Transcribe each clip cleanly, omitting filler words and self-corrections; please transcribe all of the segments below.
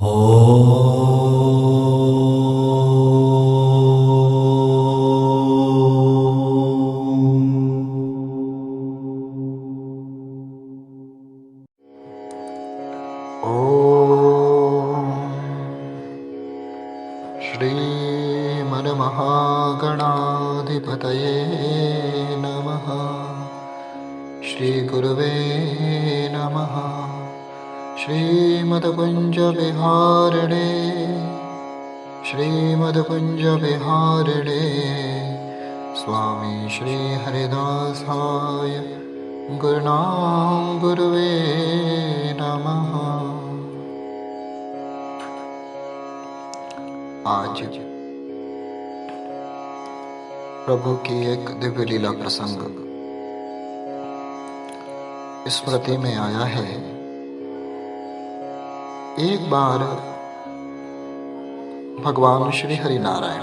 श्रीमन्महागणाधिपतये नमः। श्रीगुरुवे नमः। श्रीमद्कुञ्जविहारिणे श्रीमद्कुञ्जविहारिणे स्वामी श्रीहरिदासाय गुरुणां गुरुवे नमः। आज प्रभु की एक दिव्य लीला प्रसंग स्मृति में आया है। एक बार भगवान श्री हरि नारायण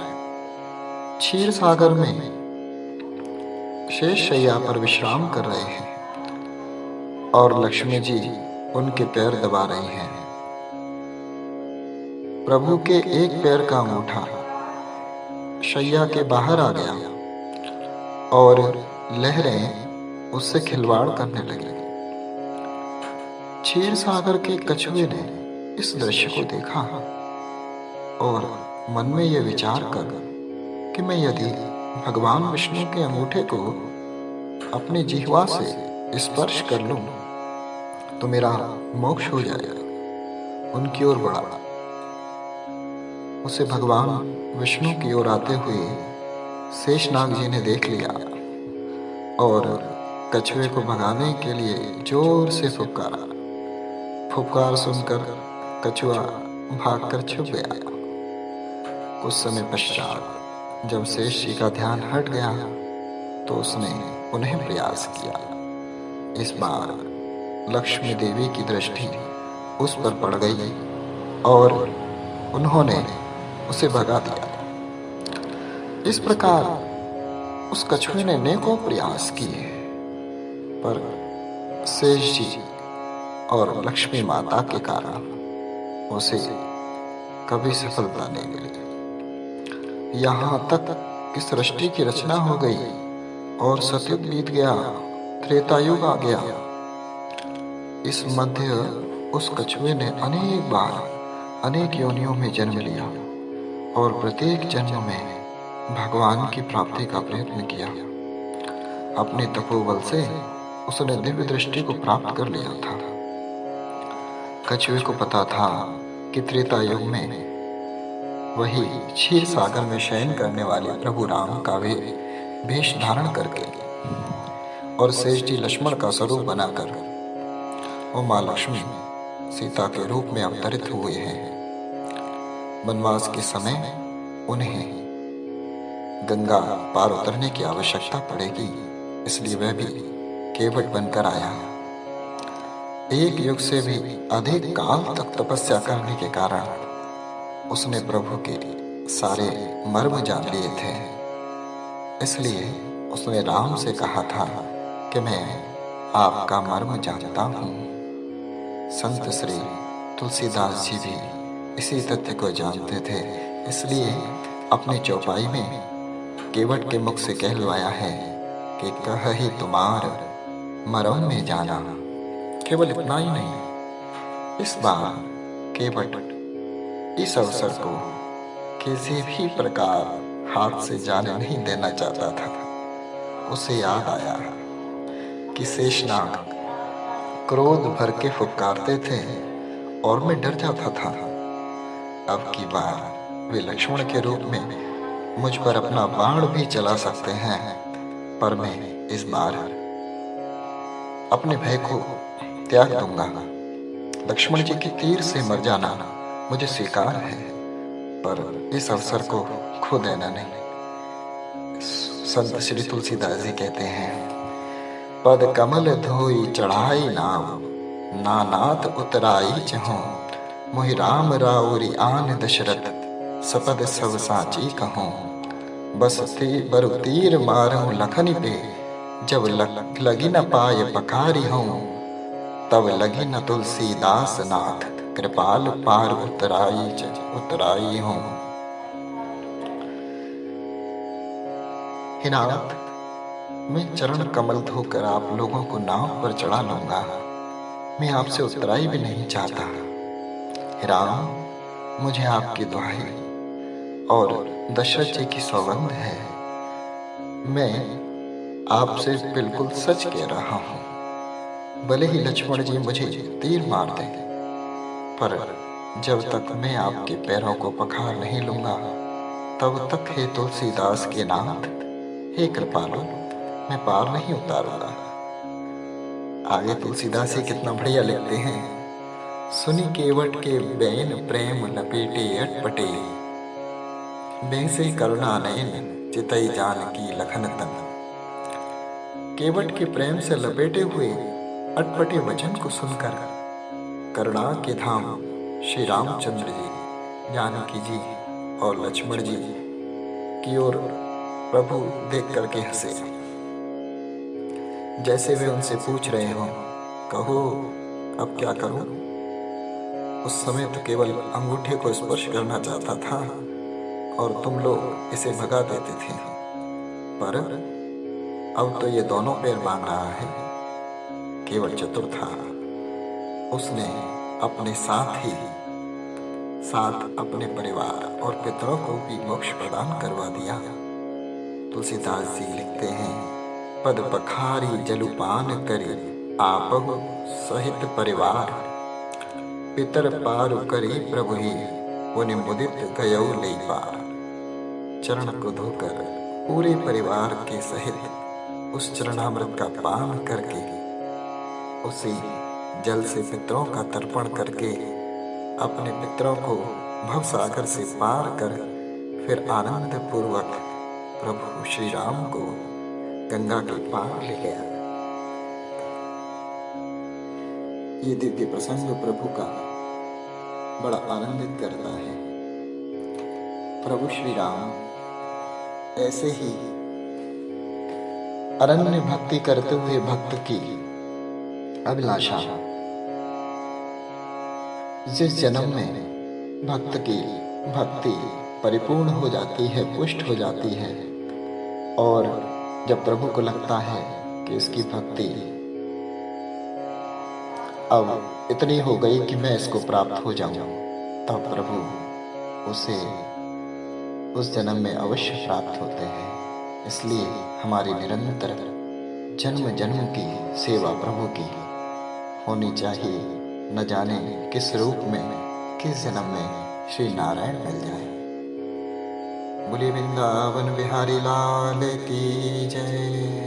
क्षीर सागर में शेष शैया पर विश्राम कर रहे हैं और लक्ष्मी जी उनके पैर दबा रही हैं। प्रभु के एक पैर का अंगूठा शैया के बाहर आ गया और लहरें उससे खिलवाड़ करने लगी। क्षीर सागर के कछुए ने इस दृश्य को देखा और मन में यह विचार कर कि मैं यदि भगवान विष्णु के अंगूठे को अपनी जिह्वा से स्पर्श कर लूं तो मेरा मोक्ष हो जाएगा। उनकी ओर बढ़ा। उसे भगवान विष्णु की ओर आते हुए शेषनाग जी ने देख लिया और कछुए को भगाने के लिए जोर से फुफकारा। फुफकार सुनकर कछुआ भागकर छुप गया। कुछ समय पश्चात जब शेष जी का ध्यान हट गया तो उसने पुनः प्रयास किया। इस बार लक्ष्मी देवी की दृष्टि उस पर पड़ गई और उन्होंने उसे भगा दिया। इस प्रकार उस कछुए ने अनेकों प्रयास किए पर शेष जी और लक्ष्मी माता के कारण उसे कभी सफलता नहीं मिली। यहाँ तक कि सृष्टि की रचना हो गई और सतयुग बीत गया, त्रेतायुग आ गया। इस मध्य उस कछुए ने अनेक बार अनेक योनियों में जन्म लिया और प्रत्येक जन्म में भगवान की प्राप्ति का प्रयत्न किया। अपने तपोबल से उसने दिव्य दृष्टि को प्राप्त कर लिया था। कछुए को पता था कि त्रेता युग में वही क्षीर सागर में शयन करने वाले प्रभु राम का वे वेश धारण करके और शेष जी लक्ष्मण का स्वरूप बनाकर वो माँ लक्ष्मी सीता के रूप में अवतरित हुए हैं। वनवास के समय उन्हें गंगा पार उतरने की आवश्यकता पड़ेगी, इसलिए वह भी केवट बनकर आया। एक युग से भी अधिक काल तक तपस्या करने के कारण उसने प्रभु के सारे मर्म जान लिए थे। इसलिए उसने राम से कहा था कि मैं आपका मर्म जानता हूँ। संत श्री तुलसीदास जी भी इसी तथ्य को जानते थे, इसलिए अपनी चौपाई में केवट के मुख से कहलवाया है कि कहि तुम्हार मरम में जाना। केवल इतना ही नहीं, इस बार केवट इस अवसर को किसी भी प्रकार हाथ से जाने नहीं देना चाहता था। उसे याद आया कि शेषनाग क्रोध भर के फुफकारते थे और मैं डर जाता था। अब की बार वे लक्ष्मण के रूप में मुझ पर अपना बाण भी चला सकते हैं, पर मैं इस बार अपने भय को त्याग दूंगा। लक्ष्मण जी के तीर से मर जाना मुझे स्वीकार है, पर इस अवसर को खो देना नहीं। संत श्री तुलसीदास जी कहते हैं, पद कमल धोई चढ़ाई नाव, नानाथ उतराई चहूं, मोहि राम राउरी आन दशरथ, सपद सब साची कहूं। बस बरु तीर मारूं लखन पे, जब लगी न पाए पखारी हूँ, तब लगी न तुलसीदास नाथ, कृपाल पार उतराई हूँ। हे नाथ, मैं चरण कमल धोकर आप लोगों को नाव पर चढ़ा लूंगा। मैं आपसे उतराई भी नहीं चाहता। हे राम, मुझे आपकी दुहाई और दशरथ जी की सौगंध है, मैं आपसे बिल्कुल सच कह रहा हूँ। भले ही लक्ष्मण जी मुझे तीर मार दें, पर जब तक मैं आपके पैरों को पखार नहीं लूंगा, तब तक हे तुलसीदास के नाथ, हे कृपालु, मैं पार नहीं उतारूंगा। आगे तुलसीदास ही कितना बढ़िया लिखते हैं। सुनी केवट के बैन प्रेम लपेटे अटपटे, बेसे करुणा नयन चितई जानकी लखन तन। केवट के प्रेम से लपेटे हुए अटपटे वचन को सुनकर करुणा के धाम श्री रामचंद्र जी, जानकी जी और लक्ष्मण जी की ओर प्रभु देख करके हंसे, जैसे वे उनसे पूछ रहे हों, कहो अब क्या करूं? उस समय तो केवल अंगूठे को स्पर्श करना चाहता था और तुम लोग इसे भगा देते थे, पर अब तो ये दोनों पैर मांग रहा है। केवल चतुर था, उसने अपने साथ अपने परिवार और पितरों को भी मोक्ष प्रदान करवा दिया। तुलसीदास जी लिखते हैं, पद पखारी जलुपान करे आपहु सहित परिवार, पितर पार करी प्रभु ही पुनि मुदित गयौ लई पार। चरण को धोकर पूरे परिवार के सहित उस चरणामृत का पान करके, उसी जल से पितरों का तर्पण करके अपने पितरों को भवसागर से पार कर फिर आनंद पूर्वक प्रभु श्री राम को गंगा के पार ले गया। ये दिव्य प्रसंग प्रभु का बड़ा आनंदित करता है। प्रभु श्री राम ऐसे ही अनन्य भक्ति करते हुए भक्त की अभिलाषा, जिस जन्म में भक्त की भक्ति परिपूर्ण हो जाती है, पुष्ट हो जाती है, और जब प्रभु को लगता है कि इसकी भक्ति अब इतनी हो गई कि मैं इसको प्राप्त हो जाऊं, तब प्रभु उसे उस जन्म में अवश्य प्राप्त होते हैं। इसलिए हमारी निरंतर जन्म जन्म की सेवा प्रभु की होनी चाहिए। न जाने किस रूप में, किस जन्म में श्री नारायण मिल जाए। बोलिए वृंदावन बिहारी लाल की जय।